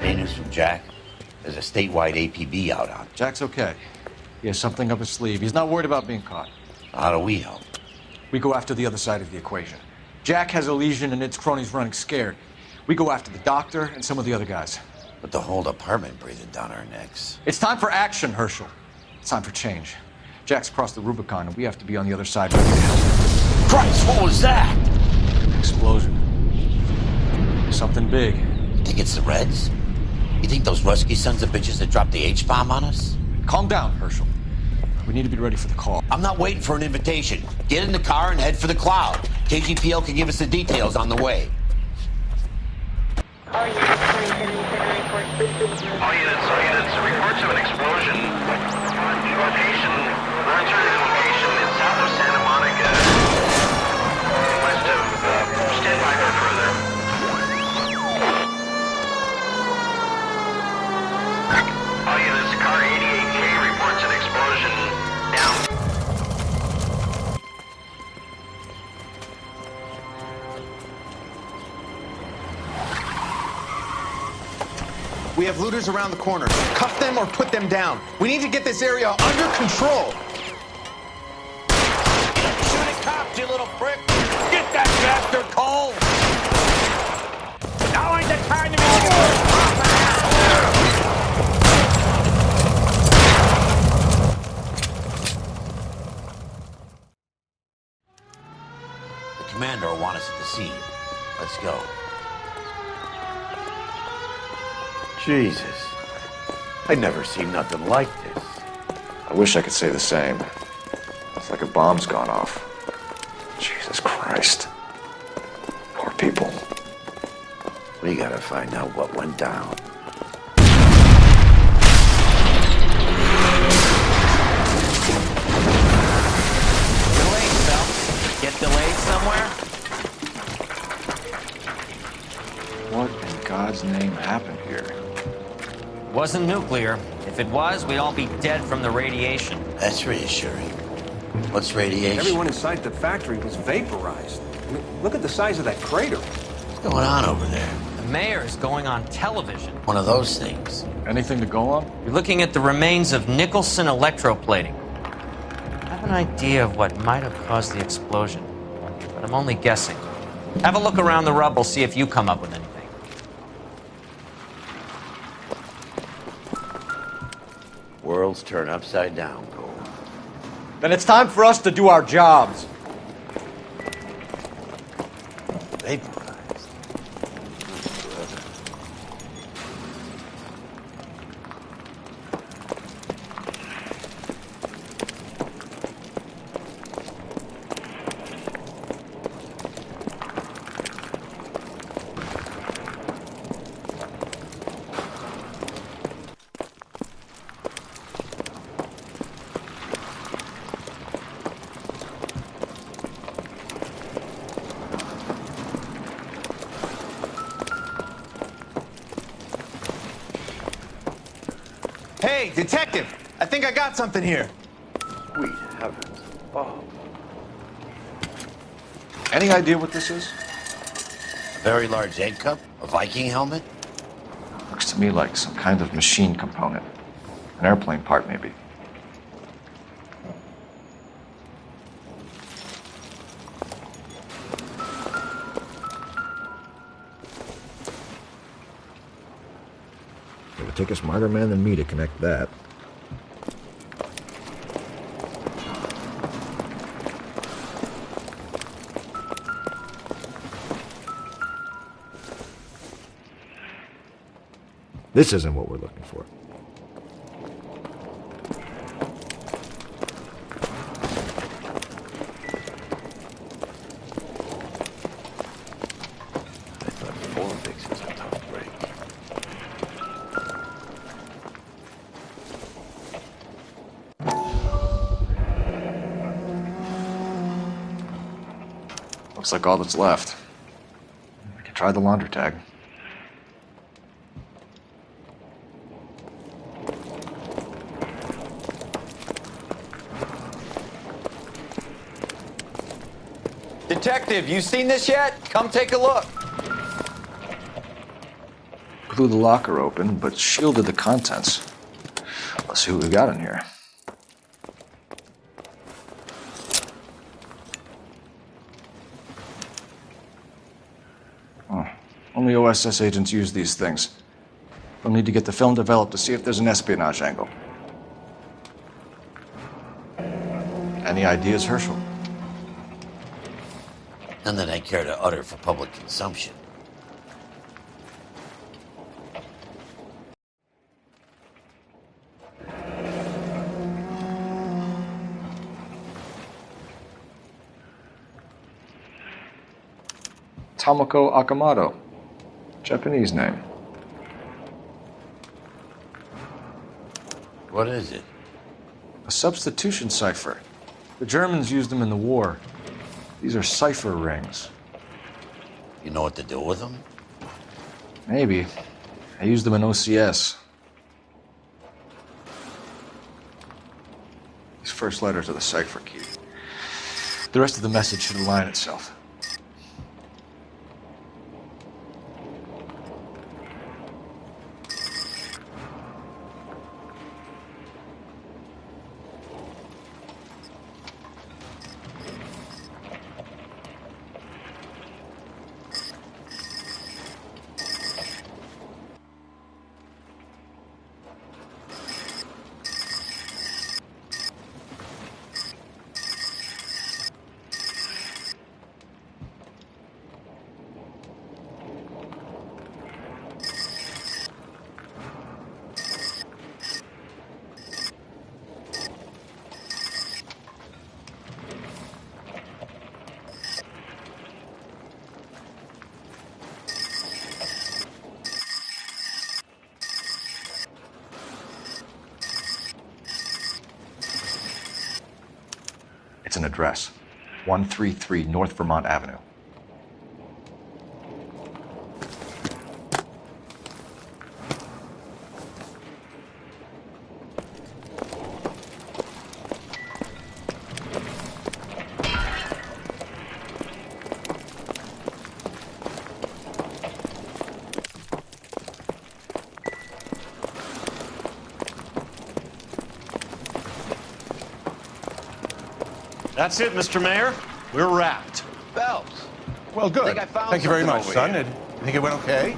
Any news from Jack? There's a statewide APB out on. Jack's okay. He has something up his sleeve. He's not worried about being caught. How do we help? We go after the other side of the equation. Jack has a legion and its cronies running scared. We go after the doctor and some of the other guys. But the whole department breathing down our necks. It's time for action, Herschel. It's time for change. Jack's crossed the Rubicon, and we have to be on the other side ready to help. Christ, what was that? An explosion. Something big. You think it's the Reds? You think those Rusky sons of bitches that dropped the H-bomb on us? Calm down, Herschel. We need to be ready for the call. I'm not waiting for an invitation. Get in the car and head for the cloud. KGPL can give us the details on the way. All units, reports of an explosion. Location, military location in south of Santa Monica. West of, stand by for further. All units, car 88K reports an explosion. Down. We have looters around the corner. Cuff them or put them down. We need to get this area under control. Shoot at cops, you little prick! Get that bastard cold! Now ain't the time to be The commander will want us at the scene. Let's go. Jesus. I'd never seen nothing like this. I wish I could say the same. It's like a bomb's gone off. Jesus Christ. Poor people. We gotta find out what went down. Delayed, Phelps. Get delayed somewhere? What in God's name happened here? Wasn't nuclear. If it was, we'd all be dead from the radiation. That's reassuring. What's radiation? Everyone inside the factory was vaporized. I mean, look at the size of that crater. What's going on over there? The mayor is going on television. One of those things. Anything to go on? You're looking at the remains of Nicholson electroplating. I have an idea of what might have caused the explosion, but I'm only guessing. Have a look around the rubble, see if you come up with anything. Worlds turn upside down, Cole. Then it's time for us to do our jobs. Vaporized. Hey, detective! I think I got something here. Sweet heavens. Oh. Any idea what this is? A very large egg cup? A Viking helmet? Looks to me like some kind of machine component. An airplane part, maybe. It would take a smarter man than me to connect that. This isn't what we're looking for. I thought 4 fixes was a tough break. Looks like all that's left. We can try the laundry tag. Detective, you seen this yet? Come take a look. Blew the locker open, but shielded the contents. Let's see what we got in here. Oh, only OSS agents use these things. We'll need to get the film developed to see if there's an espionage angle. Any ideas, Herschel? None that I care to utter for public consumption. Tomoko Akamoto. Japanese name. What is it? A substitution cipher. The Germans used them in the war. These are cipher rings. You know what to do with them? Maybe. I used them in OCS. These first letters are the cipher key. The rest of the message should align itself. It's an address. 133 North Vermont Avenue. That's it, Mr. Mayor. We're wrapped. Phelps. Well, good. Thank you very much, son. You think it went okay?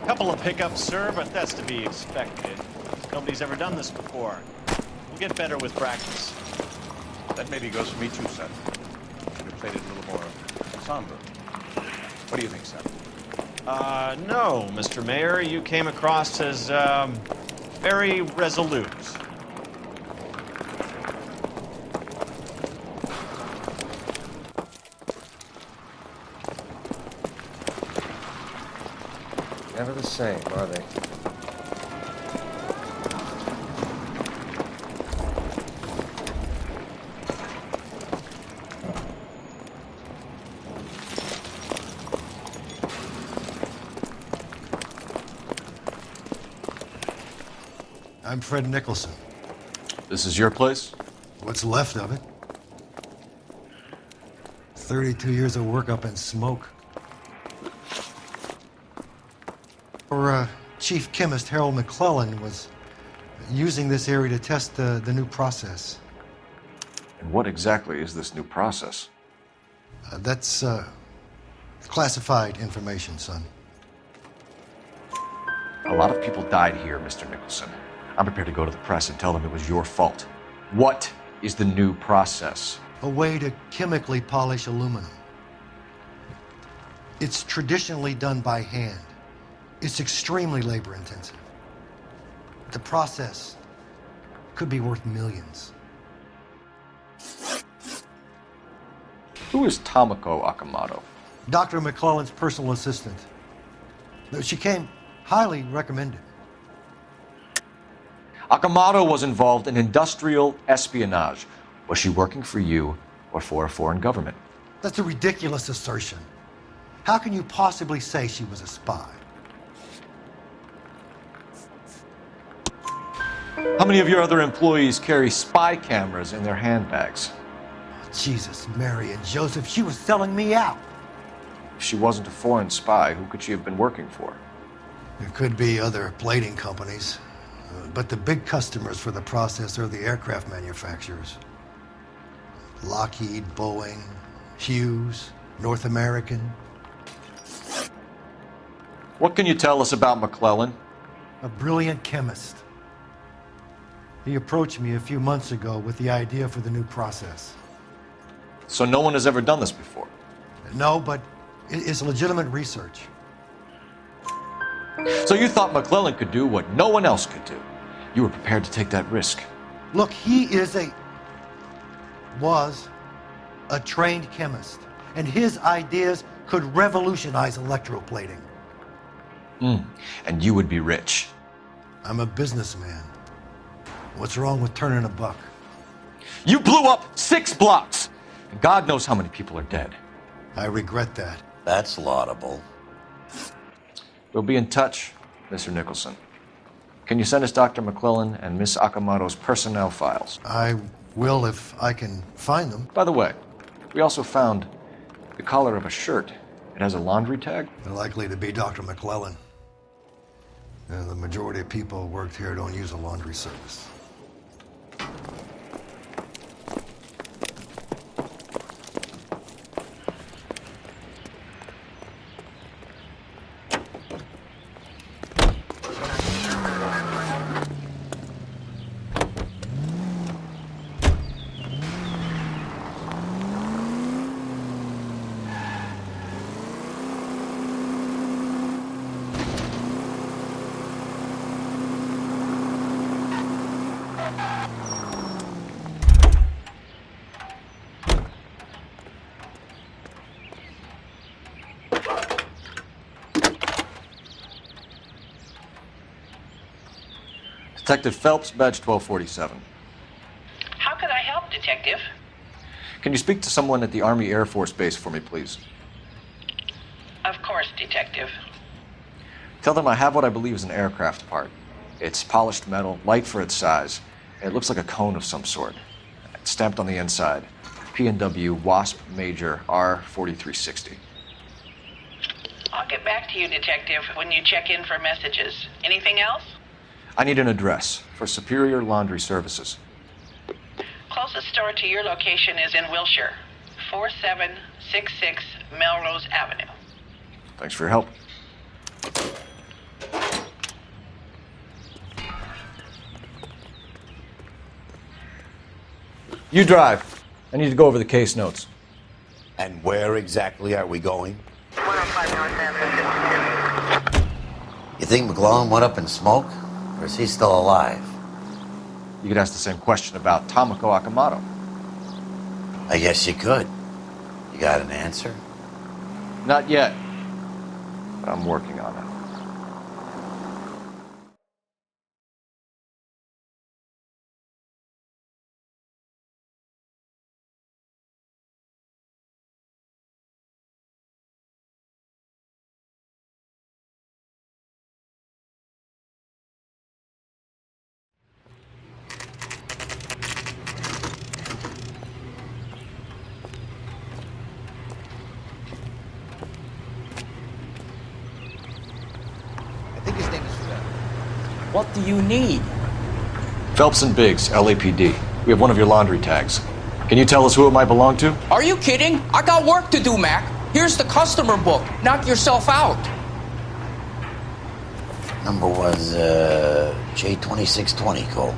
Couple of hiccups, sir, but that's to be expected. Nobody's ever done this before. We'll get better with practice. That maybe goes for me too, son. Should have played it a little more somber. What do you think, son? No, Mr. Mayor. You came across as, very resolute. Never the same, are they? I'm Fred Nicholson. This is your place? What's left of it? 32 years of work up in smoke. Our chief chemist, Harold McClellan, was using this area to test the new process. And what exactly is this new process? That's classified information, son. A lot of people died here, Mr. Nicholson. I'm prepared to go to the press and tell them it was your fault. What is the new process? A way to chemically polish aluminum. It's traditionally done by hand. It's extremely labor intensive. The process could be worth millions. Who is Tomoko Akamoto? Dr. McClellan's personal assistant. She came highly recommended. Akamoto was involved in industrial espionage. Was she working for you or for a foreign government? That's a ridiculous assertion. How can you possibly say she was a spy? How many of your other employees carry spy cameras in their handbags? Jesus, Mary and Joseph, she was selling me out. If she wasn't a foreign spy, who could she have been working for? There could be other plating companies, but the big customers for the process are the aircraft manufacturers. Lockheed, Boeing, Hughes, North American. What can you tell us about McClellan? A brilliant chemist. He approached me a few months ago with the idea for the new process. So no one has ever done this before? No, but it's legitimate research. So you thought McClellan could do what no one else could do? You were prepared to take that risk? Look, he was a trained chemist, and his ideas could revolutionize electroplating. And you would be rich. I'm a businessman. What's wrong with turning a buck? You blew up 6 blocks! And God knows how many people are dead. I regret that. That's laudable. We'll be in touch, Mr. Nicholson. Can you send us Dr. McClellan and Miss Akamoto's personnel files? I will if I can find them. By the way, we also found the collar of a shirt. It has a laundry tag. They're likely to be Dr. McClellan. And the majority of people who worked here don't use a laundry service. Detective Phelps, badge 1247. How could I help, Detective? Can you speak to someone at the Army Air Force Base for me, please? Of course, Detective. Tell them I have what I believe is an aircraft part. It's polished metal, light for its size. It looks like a cone of some sort. It's stamped on the inside. P&W Wasp Major R4360. I'll get back to you, Detective, when you check in for messages. Anything else? I need an address for Superior Laundry Services. Closest store to your location is in Wilshire, 4766 Melrose Avenue. Thanks for your help. You drive. I need to go over the case notes. And where exactly are we going? 105 North Avenue. You think McClellan went up in smoke? Or is he still alive? You could ask the same question about Tomoko Akamoto. I guess you could. You got an answer? Not yet, but I'm working on it. What do you need? Phelps and Biggs, LAPD. We have one of your laundry tags. Can you tell us who it might belong to? Are you kidding? I got work to do, Mac. Here's the customer book. Knock yourself out. Number was J2620, Cole.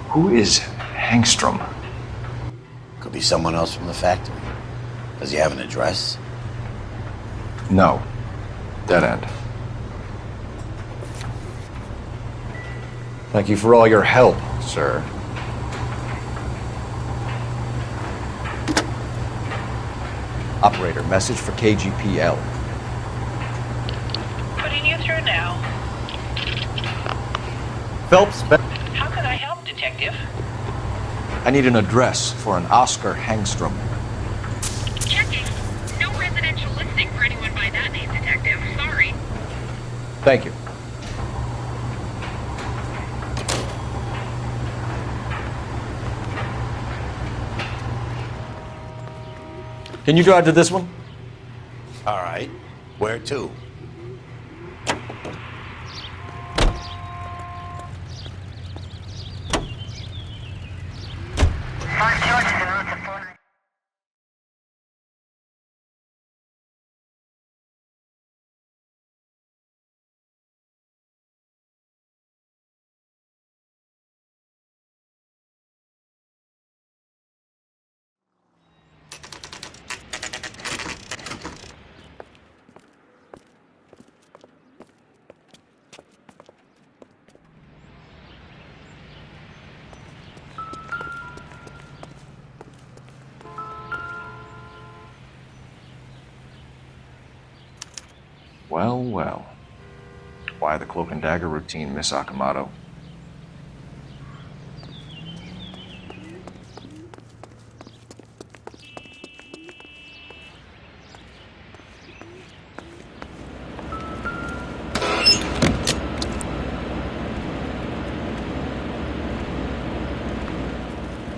Who is Hangstrom? Could be someone else from the factory. Does he have an address? No. Dead end. Thank you for all your help, sir. Operator, message for KGPL. Putting you through now. Phelps, How could I help, Detective? I need an address for an Oscar Hangstrom. Checking. No residential listing for anyone by that name, Detective. Sorry. Thank you. Can you drive to this one? All right. Where to? Well, well. Why the cloak and dagger routine, Miss Akamoto?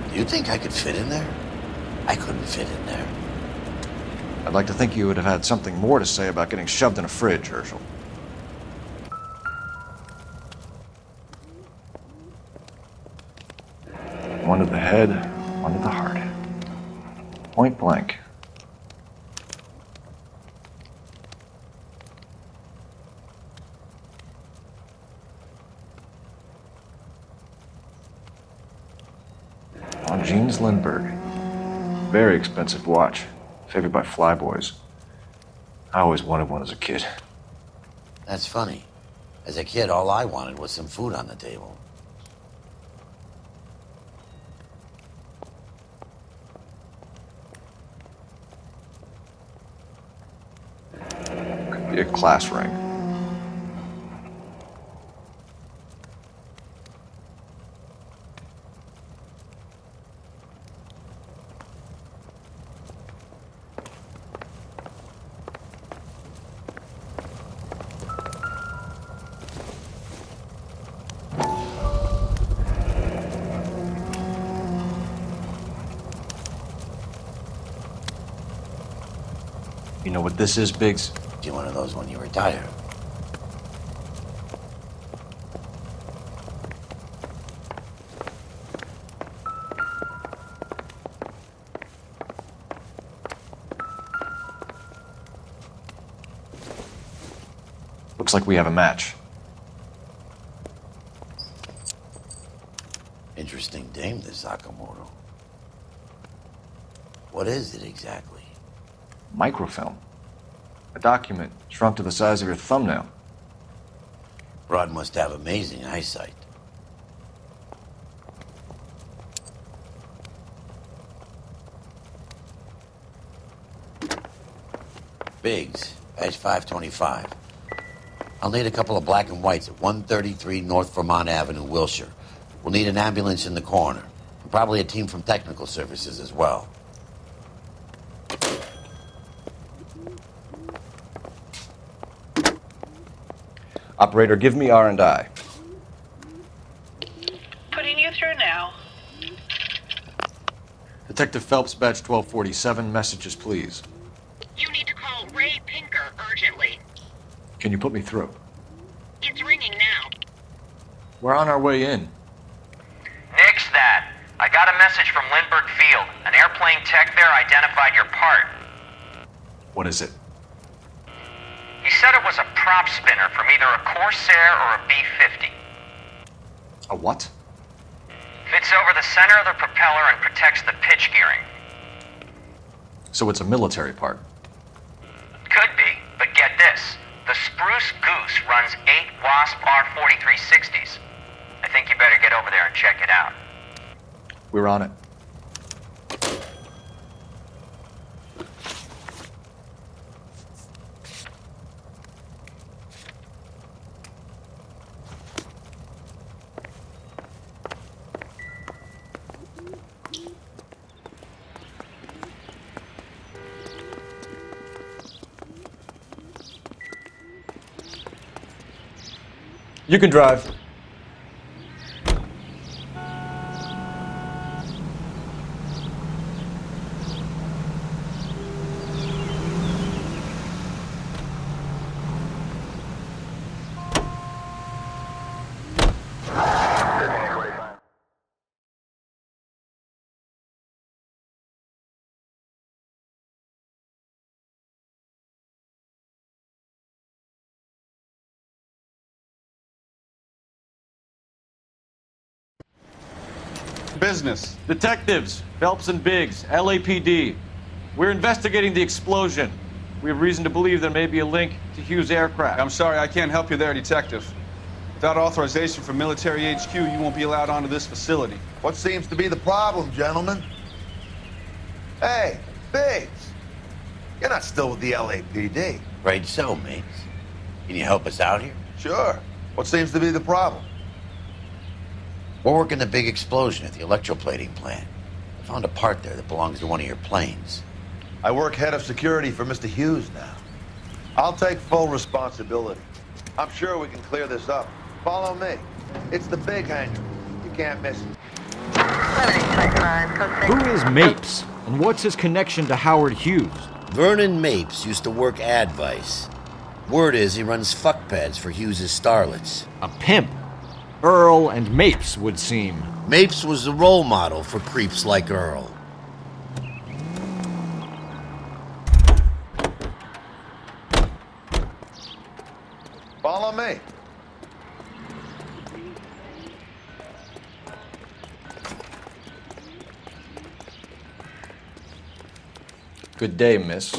Do you think I could fit in there? I couldn't fit in there. I'd like to think you would have had something more to say about getting shoved in a fridge, Herschel. One to the head, one to the heart. Point blank. On Jeans Lindbergh. Very expensive watch. Favored by flyboys. I always wanted one as a kid. That's funny. As a kid, all I wanted was some food on the table. Could be a class ring. You know what this is, Biggs? Get one of those when you retire. Looks like we have a match. Interesting dame, this Sakamoto. What is it exactly? Microfilm. A document shrunk to the size of your thumbnail. Broad must have amazing eyesight. Biggs, badge 525. I'll need a couple of black and whites at 133 North Vermont Avenue, Wilshire. We'll need an ambulance in the corner. And probably a team from technical services as well. Operator, give me R&I. Putting you through now. Detective Phelps, badge 1247, messages, please. You need to call Ray Pinker urgently. Can you put me through? It's ringing now. We're on our way in. Nix that. I got a message from Lindbergh Field. An airplane tech there identified your part. What is it? He said it was a prop spinner from either a Corsair or a B-50. A what? Fits over the center of the propeller and protects the pitch gearing. So it's a military part. Could be, but get this. The Spruce Goose runs 8 Wasp R-4360s. I think you better get over there and check it out. We're on it. You can drive. business? Detectives, Phelps and Biggs, LAPD. We're investigating the explosion. We have reason to believe there may be a link to Hughes' aircraft. I'm sorry, I can't help you there, Detective. Without authorization from military HQ, you won't be allowed onto this facility. What seems to be the problem, gentlemen? Hey, Biggs, you're not still with the LAPD. Afraid so, mates. Can you help us out here? Sure. What seems to be the problem? We're working the big explosion at the electroplating plant. I found a part there that belongs to one of your planes. I work head of security for Mr. Hughes now. I'll take full responsibility. I'm sure we can clear this up. Follow me. It's the big hangar. You can't miss it. Who is Mapes, and what's his connection to Howard Hughes? Vernon Mapes used to work Advice. Word is he runs fuck pads for Hughes' starlets. A pimp. Earl and Mapes would seem. Mapes was the role model for creeps like Earl. Follow me. Good day, miss.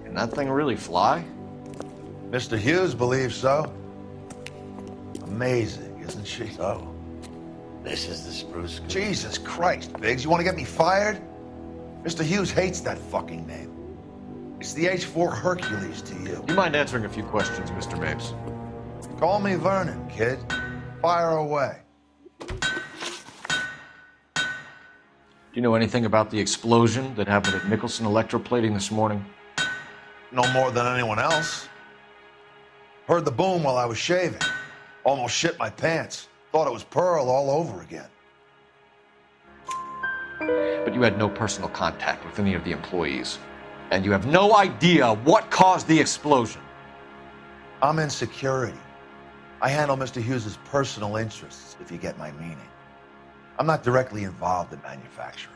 Can that thing really fly? Mr. Hughes believes so. Amazing, isn't she? So, this is the spruce scoop. Jesus Christ, Biggs, you want to get me fired? Mr. Hughes hates that fucking name. It's the H-4 Hercules to you. Do you mind answering a few questions, Mr. Mapes? Call me Vernon, kid. Fire away. Do you know anything about the explosion that happened at Nicholson Electroplating this morning? No more than anyone else. Heard the boom while I was shaving. Almost shit my pants. Thought it was Pearl all over again. But you had no personal contact with any of the employees. And you have no idea what caused the explosion. I'm in security. I handle Mr. Hughes' personal interests, if you get my meaning. I'm not directly involved in manufacturing.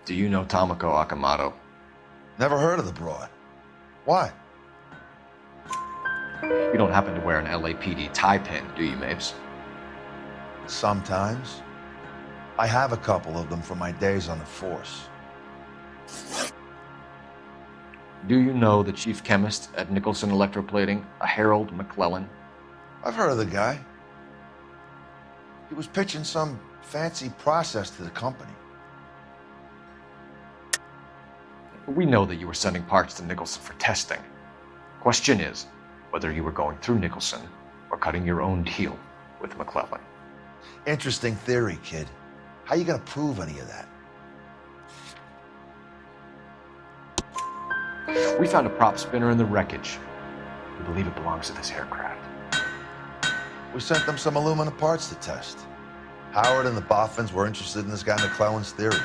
Do you know Tomoko Akamoto? Never heard of the broad. Why? You don't happen to wear an LAPD tie pin, do you, Mapes? Sometimes. I have a couple of them from my days on the force. Do you know the chief chemist at Nicholson Electroplating, a Harold McClellan? I've heard of the guy. He was pitching some fancy process to the company. We know that you were sending parts to Nicholson for testing. Question is whether you were going through Nicholson or cutting your own deal with McClellan. Interesting theory, kid. How you gonna prove any of that? We found a prop spinner in the wreckage. We believe it belongs to this aircraft. We sent them some aluminum parts to test. Howard and the Boffins were interested in this guy McClellan's theories.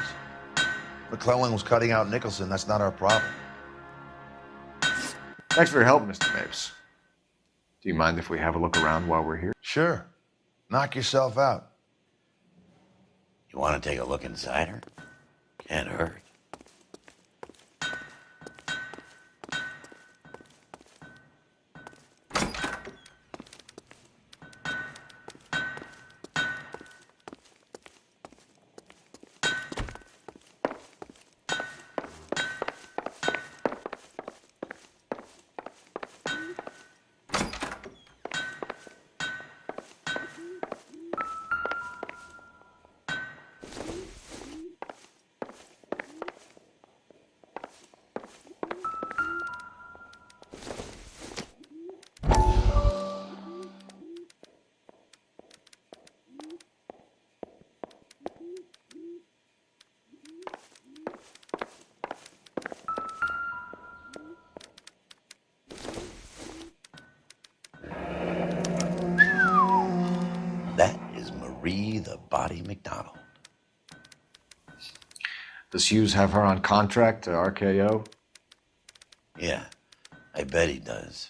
McClellan was cutting out Nicholson. That's not our problem. Thanks for your help, Mr. Mapes. Do you mind if we have a look around while we're here? Sure. Knock yourself out. You want to take a look inside her? Can't hurt. That is Marie the Body McDonald. Does Hughes have her on contract to RKO? Yeah, I bet he does.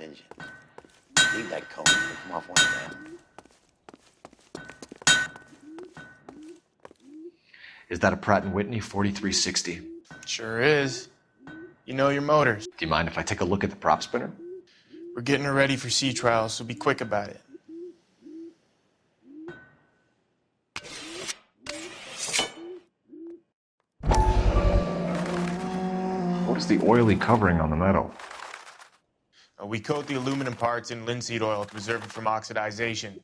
engines. Leave that cone. It'll come off one of them. Is that a Pratt & Whitney 4360? Sure is. You know your motors. Do you mind if I take a look at the prop spinner? We're getting her ready for sea trials, so be quick about it. What is the oily covering on the metal? We coat the aluminum parts in linseed oil to preserve it from oxidization.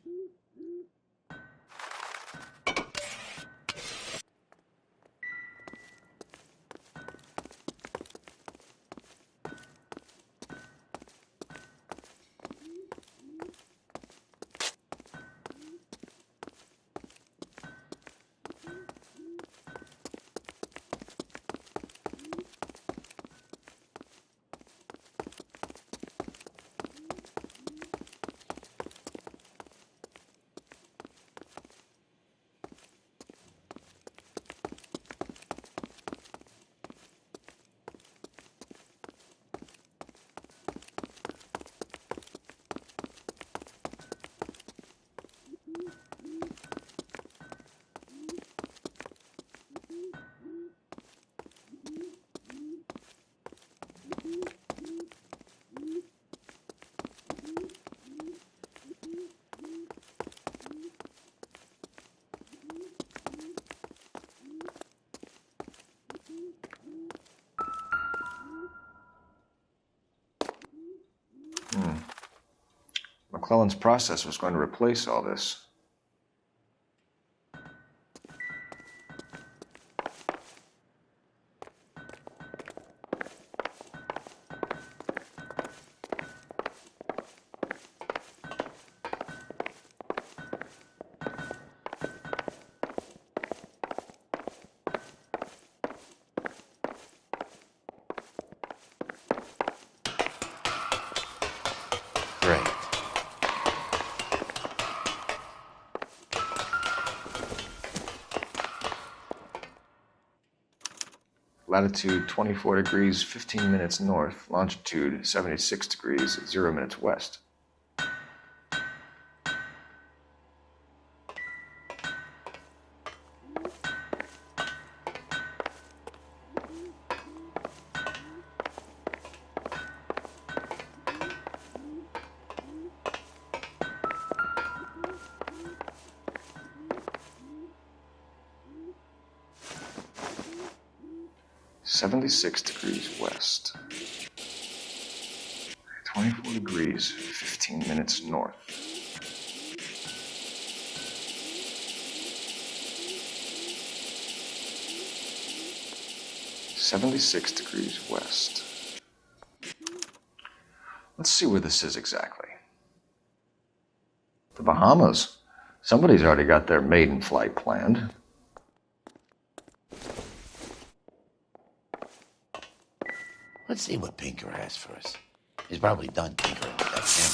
McClellan's process was going to replace all this. Great. Latitude 24 degrees, 15 minutes north. Longitude 76 degrees, 0 minutes west. $76 degrees west. 24 degrees, 15 minutes north. $76 degrees west. Let's see where this is exactly. The Bahamas. Somebody's already got their maiden flight planned. Let's see what Pinker has for us. He's probably done tinkering with that camera.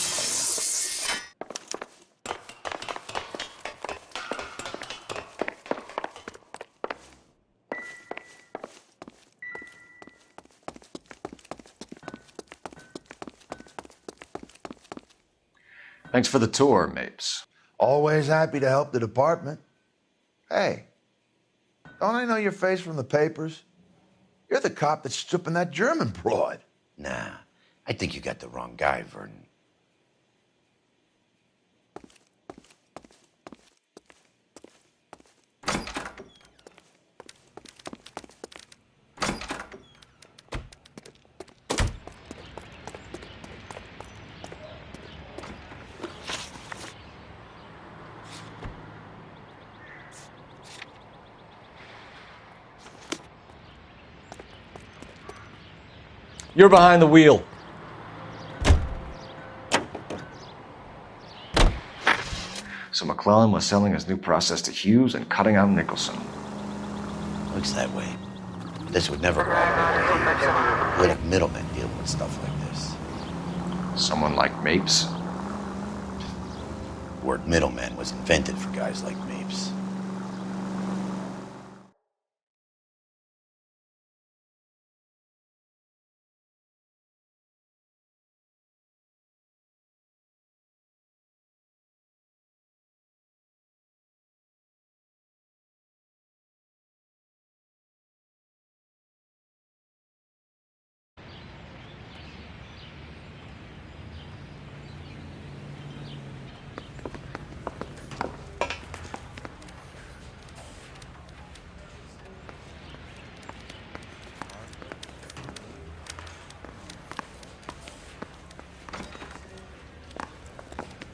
Thanks for the tour, Mapes. Always happy to help the department. Hey, don't I know your face from the papers? You're the cop that's stripping that German broad. Nah, I think you got the wrong guy, Vernon. You're behind the wheel. So McClellan was selling his new process to Hughes and cutting out Nicholson. Looks that way. But this would never go all the way to Hughes. We'd have middlemen dealing with stuff like this. Someone like Mapes? The word middleman was invented for guys like Mapes.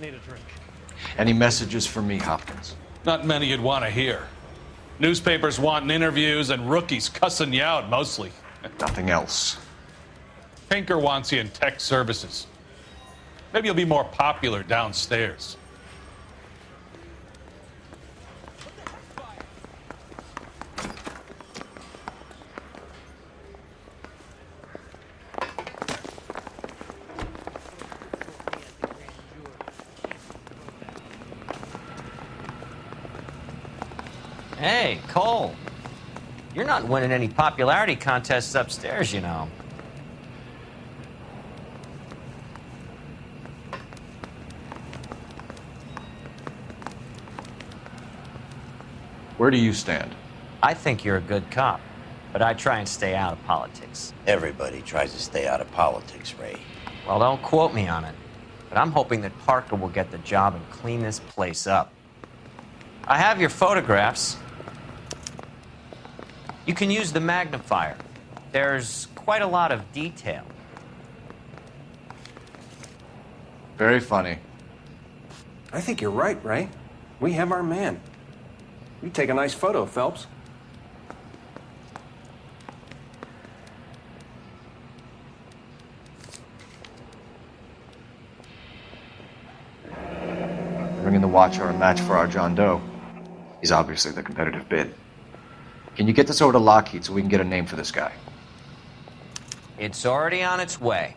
need a drink. Any messages for me, Hopkins? Not many you'd want to hear. Newspapers wanting interviews and rookies cussing you out, mostly. Nothing else. Pinker wants you in tech services. Maybe you'll be more popular downstairs. Hey, Cole. You're not winning any popularity contests upstairs, you know. Where do you stand? I think you're a good cop, but I try and stay out of politics. Everybody tries to stay out of politics, Ray. Well, don't quote me on it, but I'm hoping that Parker will get the job and clean this place up. I have your photographs. You can use the magnifier. There's quite a lot of detail. Very funny. I think you're right, Ray. We have our man. You take a nice photo, Phelps. Bringing the watch are a match for our John Doe. He's obviously the competitive bid. Can you get this over to Lockheed so we can get a name for this guy? It's already on its way.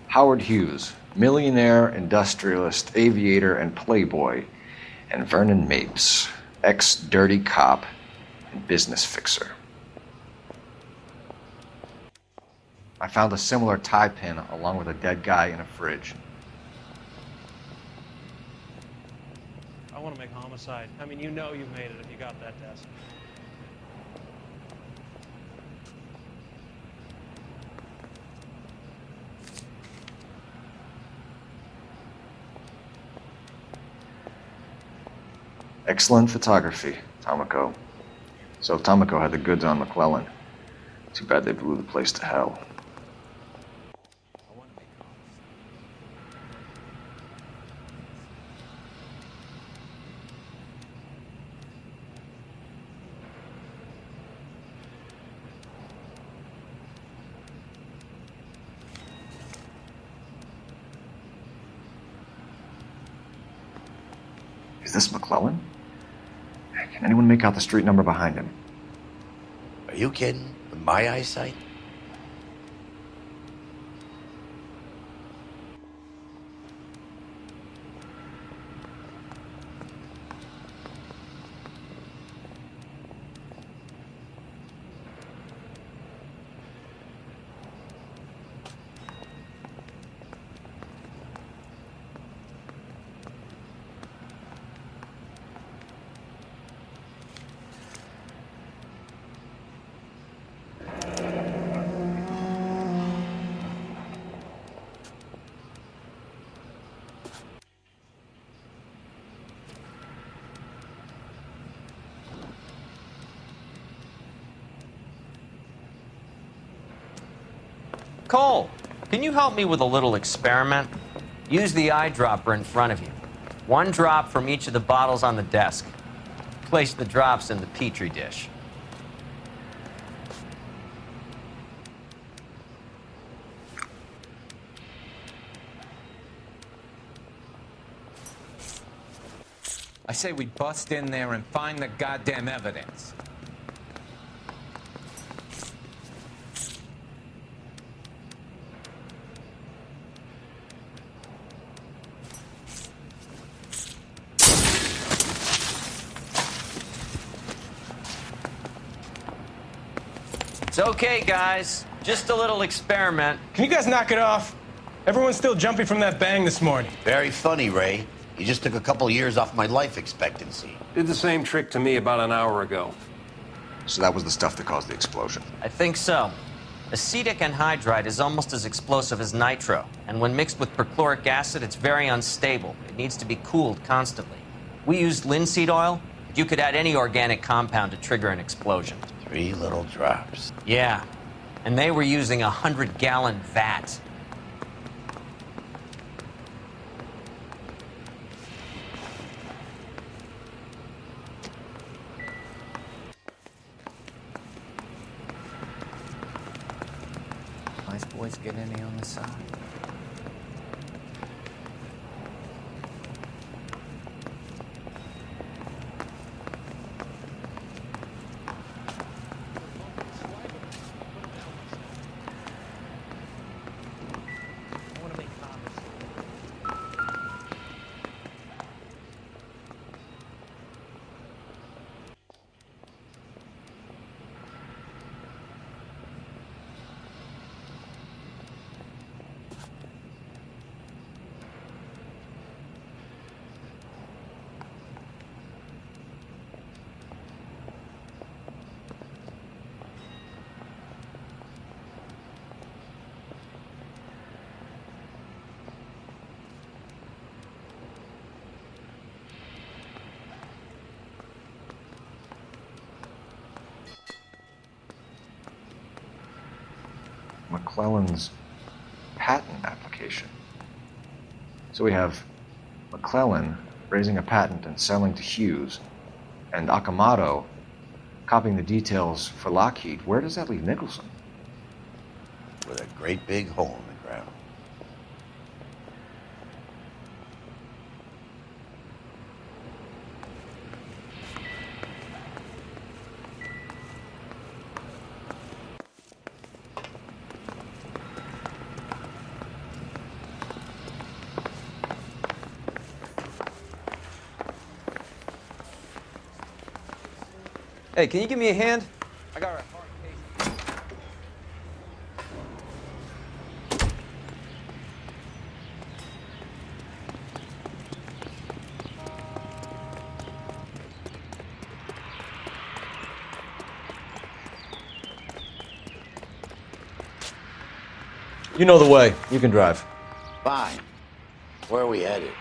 Howard Hughes, millionaire, industrialist, aviator, and playboy, and Vernon Mapes, ex-dirty cop and business fixer. I found a similar tie pin along with a dead guy in a fridge. I want to make homicide. I mean, you know you've made it if you got that desk. Excellent photography, Tomoko. So Tomoko had the goods on McClellan. Too bad they blew the place to hell. Is this McClellan? Can anyone make out the street number behind him? Are you kidding? With my eyesight? Cole, can you help me with a little experiment? Use the eyedropper in front of you. One drop from each of the bottles on the desk. Place the drops in the Petri dish. I say we bust in there and find the goddamn evidence. It's okay, guys. Just a little experiment. Can you guys knock it off? Everyone's still jumping from that bang this morning. Very funny, Ray. You just took a couple years off my life expectancy. Did the same trick to me about an hour ago. So that was the stuff that caused the explosion? I think so. Acetic anhydride is almost as explosive as nitro, and when mixed with perchloric acid, it's very unstable. It needs to be cooled constantly. We used linseed oil. You could add any organic compound to trigger an explosion. 3 little drops. Yeah, and they were using a 100-gallon vat. Nice boys get any on the side. McClellan's patent application. So we have McClellan raising a patent and selling to Hughes, and Akamoto copying the details for Lockheed. Where does that leave Nicholson? With a great big hole in the ground. Hey, can you give me a hand? I got a hard case. You know the way. You can drive. Fine. Where are we headed?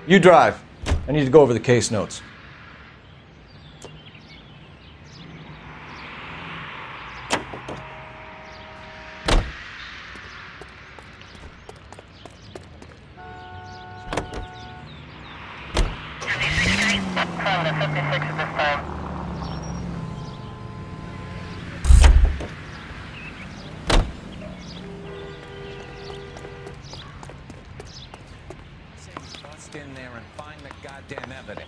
You drive. I need to go over the case notes. Bust in there and find the goddamn evidence.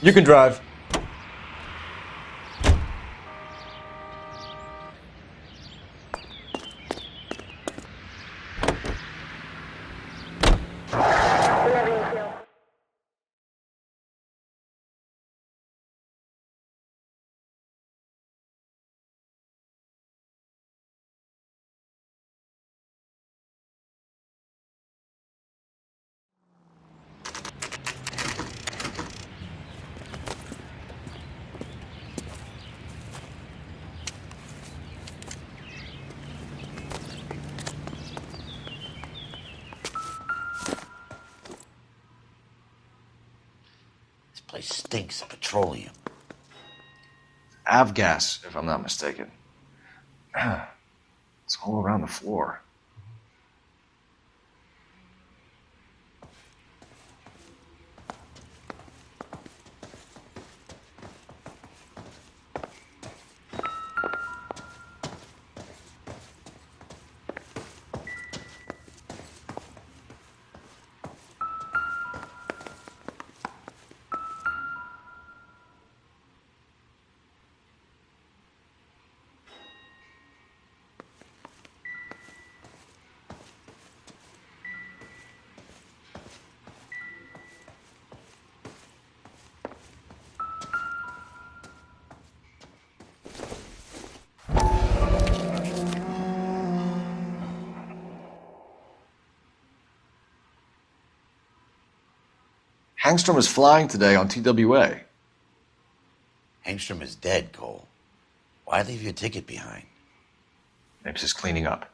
You can drive. This place stinks of petroleum. Avgas, if I'm not mistaken. It's all around the floor. Hangstrom is flying today on TWA. Hangstrom is dead, Cole. Why leave your ticket behind? Mapes is cleaning up.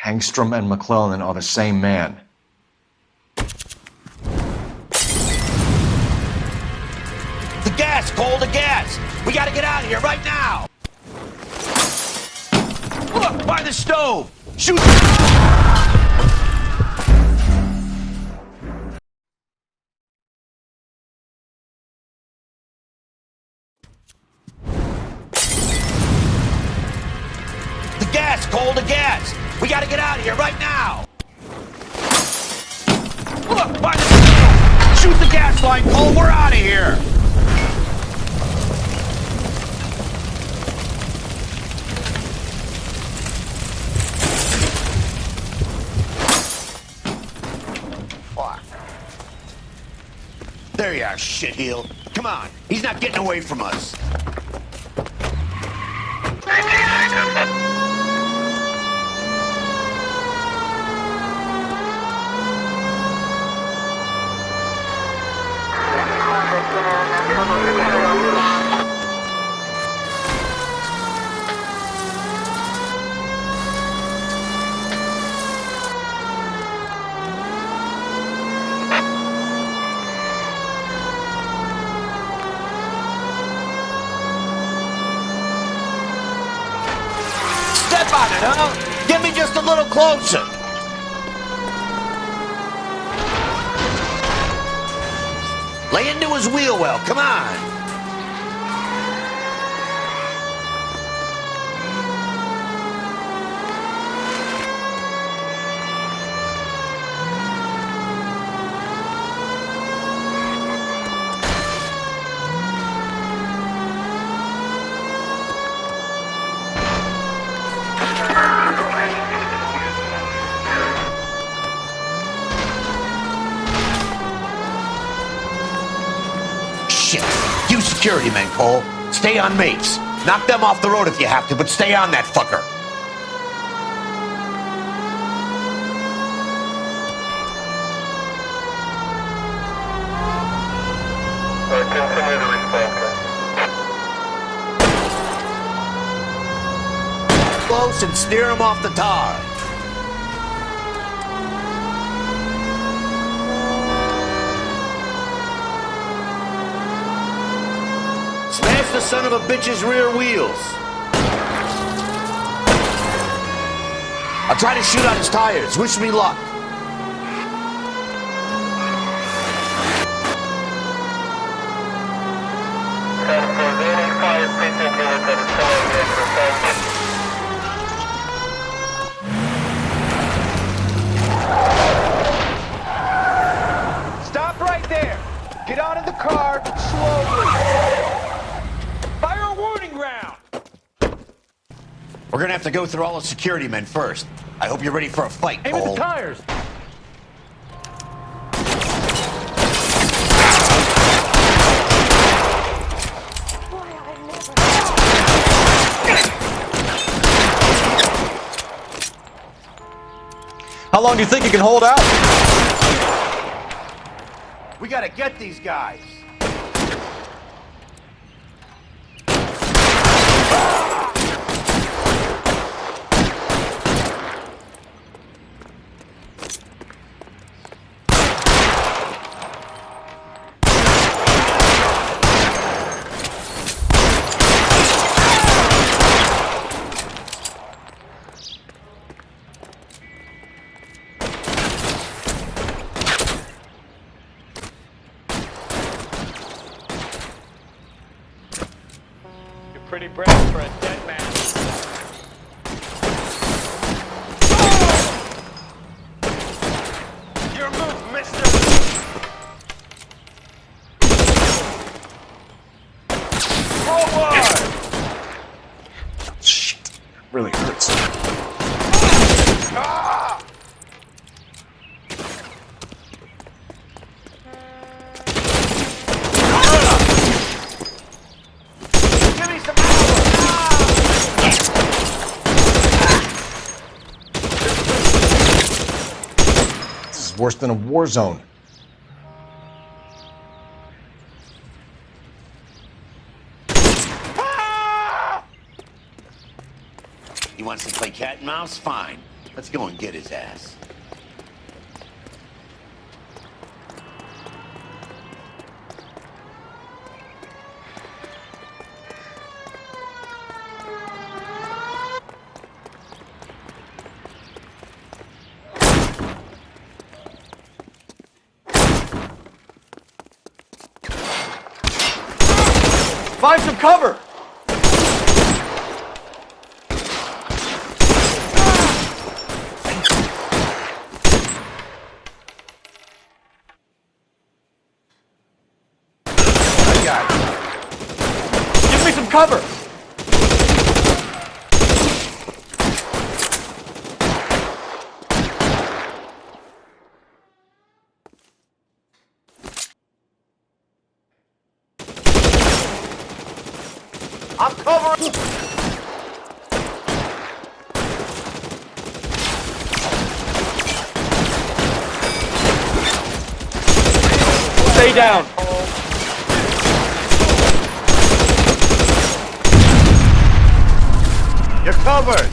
Hangstrom and McClellan are the same man. The gas, Cole, the gas! We gotta get out of here right now! Look, by the stove! Shoot! The gas, Cole, the gas! We gotta get out of here right now! Look, by the stove! Shoot the gas line, Cole, we're out of here! There you are, shitheel. Come on, he's not getting away from us. Step on it, huh? Get me just a little closer. Lay into his wheel well, come on. You security men, Cole. Stay on Mapes. Knock them off the road if you have to, but stay on that fucker. Continue to respond. Close and steer him off the tar. Smash the son of a bitch's rear wheels. I'll try to shoot out his tires. Wish me luck. Stop right there. Get out of the car slowly. Fire a warning round. We're gonna have to go through all the security men first. I hope you're ready for a fight, Aim at Cole. the tires. How long do you think you can hold out? We gotta get these guys. Pretty brave for a dead man. Your move, mister! Forward! Shit. Really hurts. Ah! Give me some This is worse than a war zone. He wants to play cat and mouse? Fine. Let's go and get his ass. Find some cover! Give me some cover! I'm covering. Stay down. You're covered.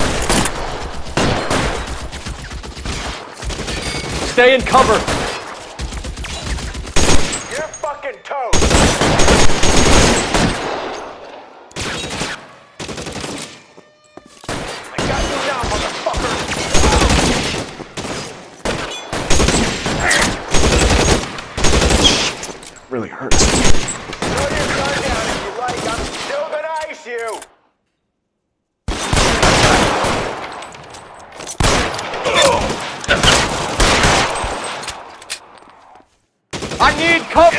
Stay in cover. You're fucking toast. I got you now, motherfucker. Really hurts. Throw your gun down if you like. I'm still gonna ice you. I need cover!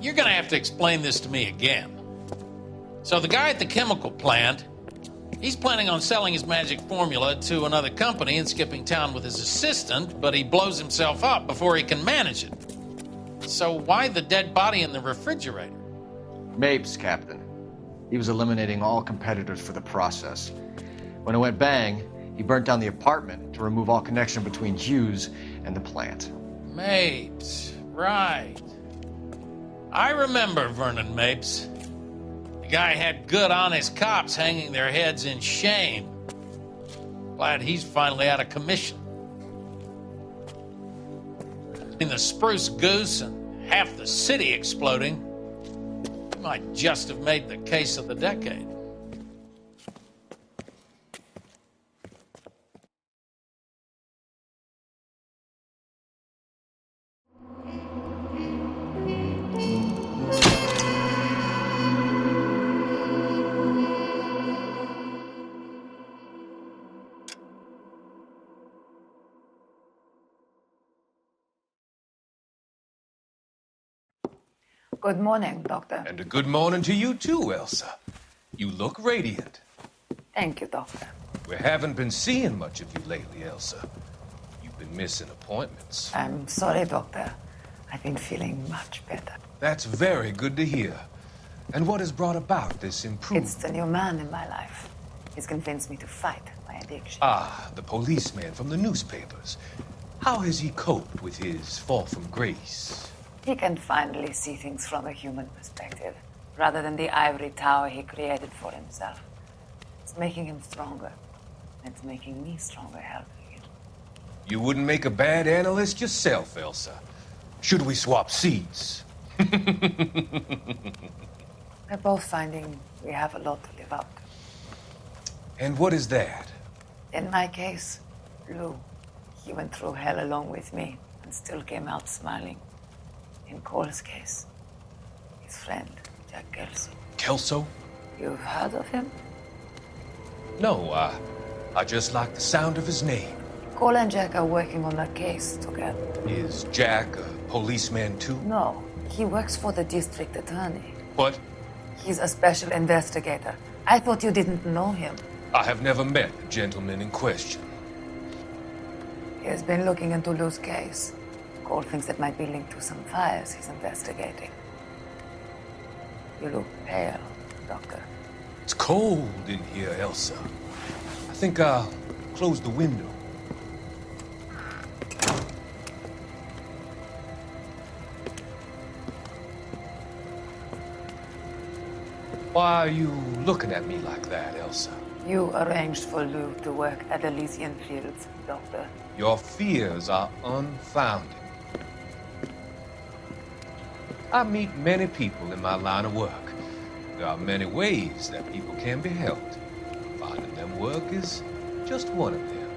You're gonna have to explain this to me again. So the guy at the chemical plant, he's planning on selling his magic formula to another company and skipping town with his assistant, but he blows himself up before he can manage it. So why the dead body in the refrigerator? Mapes, Captain. He was eliminating all competitors for the process. When it went bang, he burnt down the apartment to remove all connection between Hughes and the plant. Mapes, right. I remember Vernon Mapes. The guy had good, honest cops hanging their heads in shame. Glad he's finally out of commission. In the Spruce Goose and half the city exploding, he might just have made the case of the decade. Good morning, Doctor. And a good morning to you too, Elsa. You look radiant. Thank you, Doctor. We haven't been seeing much of you lately, Elsa. You've been missing appointments. I'm sorry, Doctor. I've been feeling much better. That's very good to hear. And what has brought about this improvement? It's the new man in my life. He's convinced me to fight my addiction. Ah, the policeman from the newspapers. How has he coped with his fall from grace? He can finally see things from a human perspective, rather than the ivory tower he created for himself. It's making him stronger. It's making me stronger helping him. You wouldn't make a bad analyst yourself, Elsa. Should we swap seats? We're both finding we have a lot to live up to. And what is that? In my case, Lou. He went through hell along with me and still came out smiling. In Cole's case, his friend, Jack Kelso. Kelso? You've heard of him? No, I just like the sound of his name. Cole and Jack are working on a case together. Is Jack a policeman too? No, he works for the district attorney. What? He's a special investigator. I thought you didn't know him. I have never met the gentleman in question. He has been looking into Lou's case. Cole thinks it might be linked to some fires he's investigating. You look pale, Doctor. It's cold in here, Elsa. I think I'll close the window. Why are you looking at me like that, Elsa? You arranged for Lou to work at Elysian Fields, Doctor. Your fears are unfounded. I meet many people in my line of work. There are many ways that people can be helped. Finding them work is just one of them.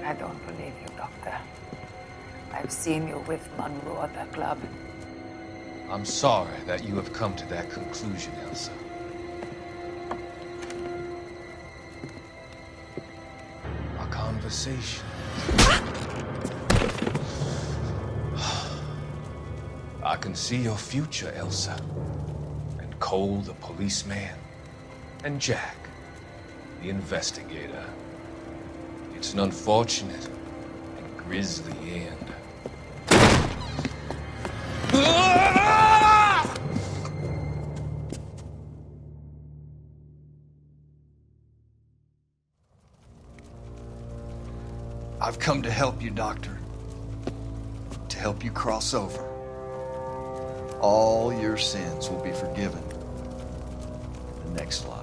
I don't believe you, Doctor. I've seen you with Monroe at the club. I'm sorry that you have come to that conclusion, Elsa. Our conversation. I can see your future, Elsa. And Cole, the policeman. And Jack, the investigator. It's an unfortunate and grisly end. I've come to help you, Doctor. To help you cross over. All your sins will be forgiven in the next life.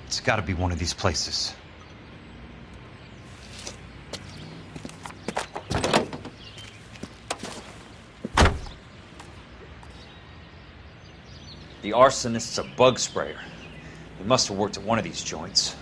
It's got to be one of these places. The arsonist's a bug sprayer. He must have worked at one of these joints.